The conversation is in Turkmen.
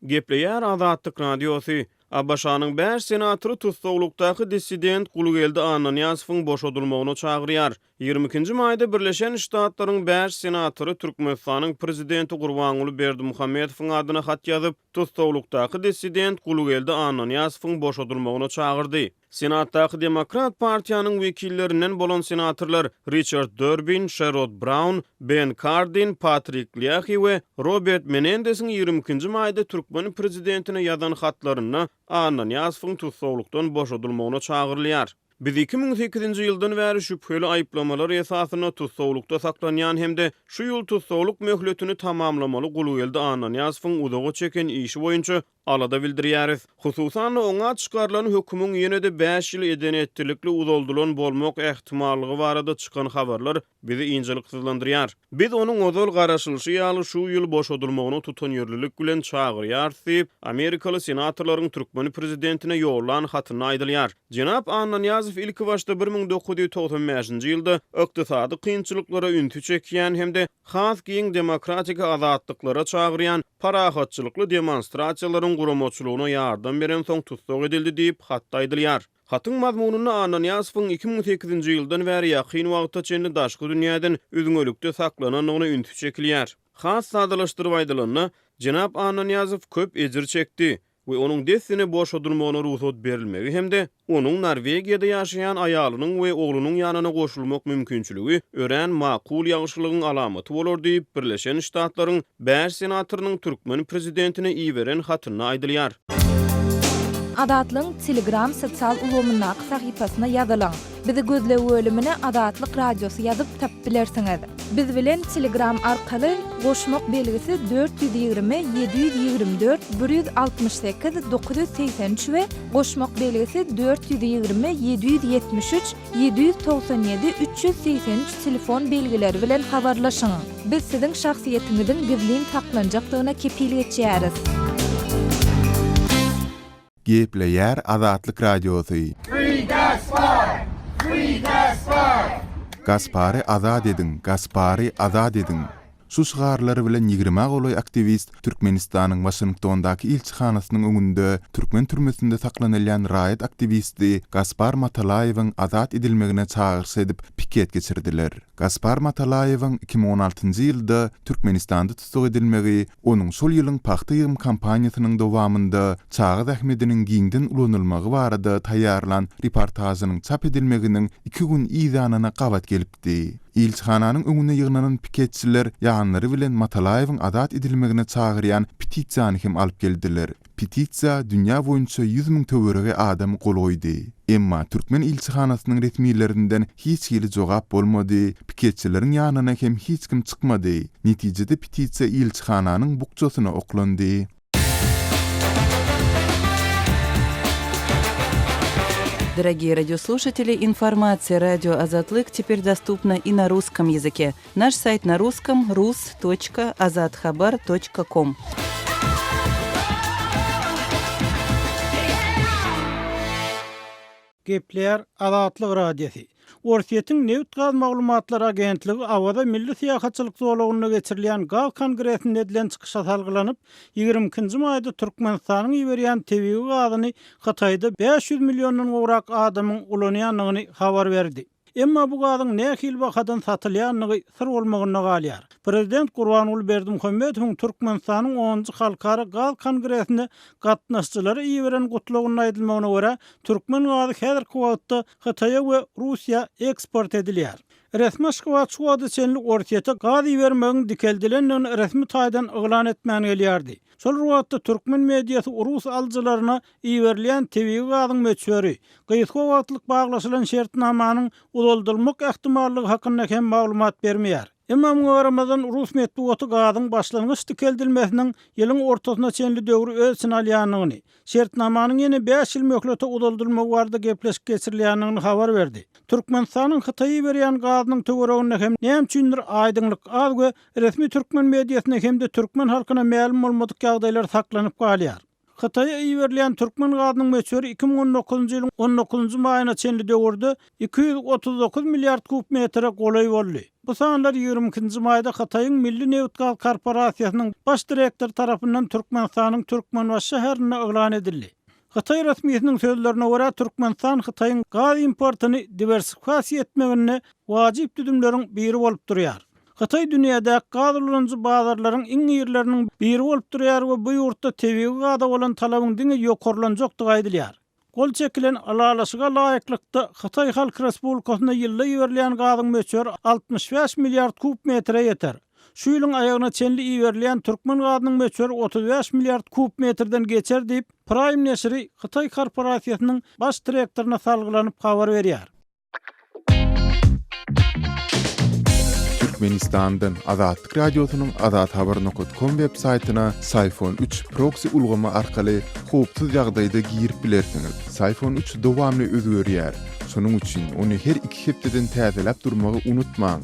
Gepleýär Azatlyk radiosu. ABC-nyň 5 senatory tutsawlukdaky dissident Gulgeldi Annanyýazowyň boşadylmagyna çagyrýar. 22-nji maýda Birleşen Ştatlaryň 5 senatory Türkmenistanyň prezidenti Gurbanuly Berdimuhammedowyň adyna hat ýazyp, tutsawlukdaky dissident Gulgeldi Annanyýazowyň boşadylmagyna çagyrdy. Senatdaky Demokrat partiýanyň wekillerinden bolan senatorlar Richard Durbin, Sherrod Brown, Ben Cardin, Patrick Leahy we Robert Menendez'in 22-nji maýda Türkmen prezidentine ýazan hatlaryna Annanyýazowyň tutsawlukdan boşadylmagyna çagyrylýar. Biz 2008-nji ýyldan bäri şüpheli aýplamalar esasyna tutsawlukda saklanýan hemde şu ýyl tutsawluk möhletini tamamlamaly Gulgeldi Annanyýazowyň uzaga çeken işi boýunça alada bildirýäris. Hususan oňa çykarylan hökümüň ýene-de 5 ýyl eden etdirlikli uzaldylan bolmak ähtimallygy barada çykan habarlar bizi injeliksizlendirýär. Biz onuň ozal garaşylyşy ýaly şu ýyl boşadylmagyny tutan ýerlilik bilen çagyrýar diýip Amerikaly senatorlaryň Türkmen prezidentine ýollan hatyny aýdylýar. Jenap Annanyýazow ilki başda 1995-nji ýylda ykdysady kynçylyklara üntü çekýän hemde has giň demokratik azatlyklara çagyrýan parahatçylykly demonstrasiýalaryň guramaçylygyna ýardam beren soň tutsak edildi diýip hatda aýdylýar. Hatyň mazmunyny Annanyýazowyň 2008-nji ýyldan bäri ýakyn wagtda çenli daşky dünýäden üzüňölükde saklananyna üntü çekilýär. Has sadalaşdyryp aýdylanyna, Jenap Annanyýazow köp ejir çekdi we onuň desine boşadylmagyna ruhsat berilmegi hemde onuň Norwegiýada ýaşaýan aýalynyň we oglunyň ýanyna goşulmak mümkinçiligi ören makul ýagyşlygyň alamaty bolar diýip Birleşen Ştatlaryň 5 senatorynyň Türkmen prezidentine iýberen hatyny aýdylýar. Azatlyň Telegram sosial ulgamyna sahypasyna ýazylan. Bizi gözlegi bölümine Azatlyk radiosu ýazyp tap bilersiňiz. Biz bilen Telegram arkaly goşmak belgisi 420 724 168 983 we goşmak belgisi 420 773 797 383 telefon belgileri bilen habarlaşyň. Biz siziň şahsiýetiňiziň gizlin saklanjakdygyna kepillik etýäris. Gepleýär Azatlyk radiosu. Free Gaspar! Free Gaspar! Gaspary azat edin, Gaspary azat edin. Şu şygarlary bilen 20 goly aktiwist Türkmenistanyň Waşingtondaky ilçihanasynyň öňünde Türkmen türmesinde saklanylýan raýat aktiwisti Gaspar Matalaýewiň azat edilmegine çagyrş edip piket geçirdiler. Gaspar Matalaýewiň 2016-njy ýylda Türkmenistanda tutsak edilmegi onuň şol ýylyň paxta ýygymy kampaniýasynyň dowamında Çağız Ähmediniň giňden ulanylmagy barada taýýarlan reportajynyň çap edilmeginiň 2 gün ýygyna gabat gelipdi. İlçihananyň öňüne ýygnanan piketçiler ýanlary bilen Matalaýewiň azat edilmegine çagyrýan petisiýany hem alyp geldiler. Petisiýa dünýä boýunça 100 000 töwerege adam gol goýdy. Emma Türkmen ilçihanasynyň resmiýetlerinden hiç ýyly jogap bolmady. Piketçileriň ýanyna hem hiç kim çykmady. Netijede petisiýa ilçihananyň bukçasyna oklandy. Дорогие радиослушатели, информация радио «Азатлык» теперь доступна и на русском языке. Наш сайт на русском rus.azathabar.com. Gepleýär Azatlyk radiosu. Orsiýetiň Newt gaz maglumatlar agentligi awada milli syýahatçylyk zolagyna geçirilýän Gaz kongresinde edilen çykyşa salgylanyp 22-nji maýda Türkmenistanyň ýeberýän tebii gazyny Hataýda 500 millionddan gowrak adamyň ulanýanlygyny habar berdi. Emma bu gazyň nähil wagtdan satylýanlygy sır bolmagyna galýar. Prezident Gurbanuly Berdimuhammedowyň Türkmenistanyň 10-njy halkara gaz kongresinde gatnaşçylary ýeberen gutlugyny aýdylmagyna görä, Türkmen gazy häzirki wagtda Hataýa we Russiýa eksport edilýär. Resmi Aşgabat şuwady çenli orsiýete gaz ýebermegiň dikeldilenini resmi taýdan eglan etmän gelýärdi. Şol wagtda Türkmen mediýasy Rus alyjylaryna ýeberilýän tebii gazyň möçberi, gysga wagtlyk baglaşylan şertnamanyň uzaldylmak ähtimallygy hakynda hem maglumat bermeýär. Emma Ramazan Rus medeniýeti gazyň başlangyç dikeldilmesiniň ýylyň ortasyna çenli döwrü öz sinalýanyny, şertnamanyň ýene 5 ýyl möhlete uzaldylmagy barada gepleşik geçirilýänini habar berdi. Türkmenistanyň Hataýa berýän gazynyň töweregine hem näme üçindir aýdyňlyk az we resmi Türkmen mediýasyna hem de Türkmen halkyna ma'lum bolmadyk ýagdaýlar saklanyp galýar. Xitay'a iýerlen türkmen gadynyň möçberi 2019-njy ýylyň 19-njy maýyna çenli döwürde 239 milliard kub metre golay boldy. Bu sanlar 22-nji maýda Xitayň Milli Newtkal Korporasiýasynyň baş direktor tarapyndan Türkmenistanyň Türkmenbaş şäherine elan edildi. Xitay resmiýetiniň sözlerine görä Türkmenistan Xitayň gaz importyny diversifikasiýa etmegine wajyp düdümleriň biri bolup durýar. Xitay dünýädäki gaz ulanjy bazarlaryň iň ýerleriniň biri bolup durýar we bu ýurtda tebigi gaza bolan talabyň diňe ýokurlanjakdygy aýdylýar. Gol çekilen alalaşyga laýyklykda Xitay Halk Respublikasyna ýylda ýiberilen gazyň möçberi 65 milliard kub metre ýeter. Şu ýylyň aýagyna çenli ýiberilen türkmen gazynyň möçberi 35 milliard kub metreden geçer diýip Prime neşri Xitay korporasiýasynyň baş direktoryna salgylanyp habar berýär. Türkmenistan'dan Azatlyk radiosynyň azathabar.com web saýtyna Sayfon 3 proxy ulgama arkaly howpsuz ýagdaýda girip bilersiňiz. Sayfon 3 dowamly özgörýär. Şonuň üçin ony her 2 hepdeden täzelep durmagy unutmaň.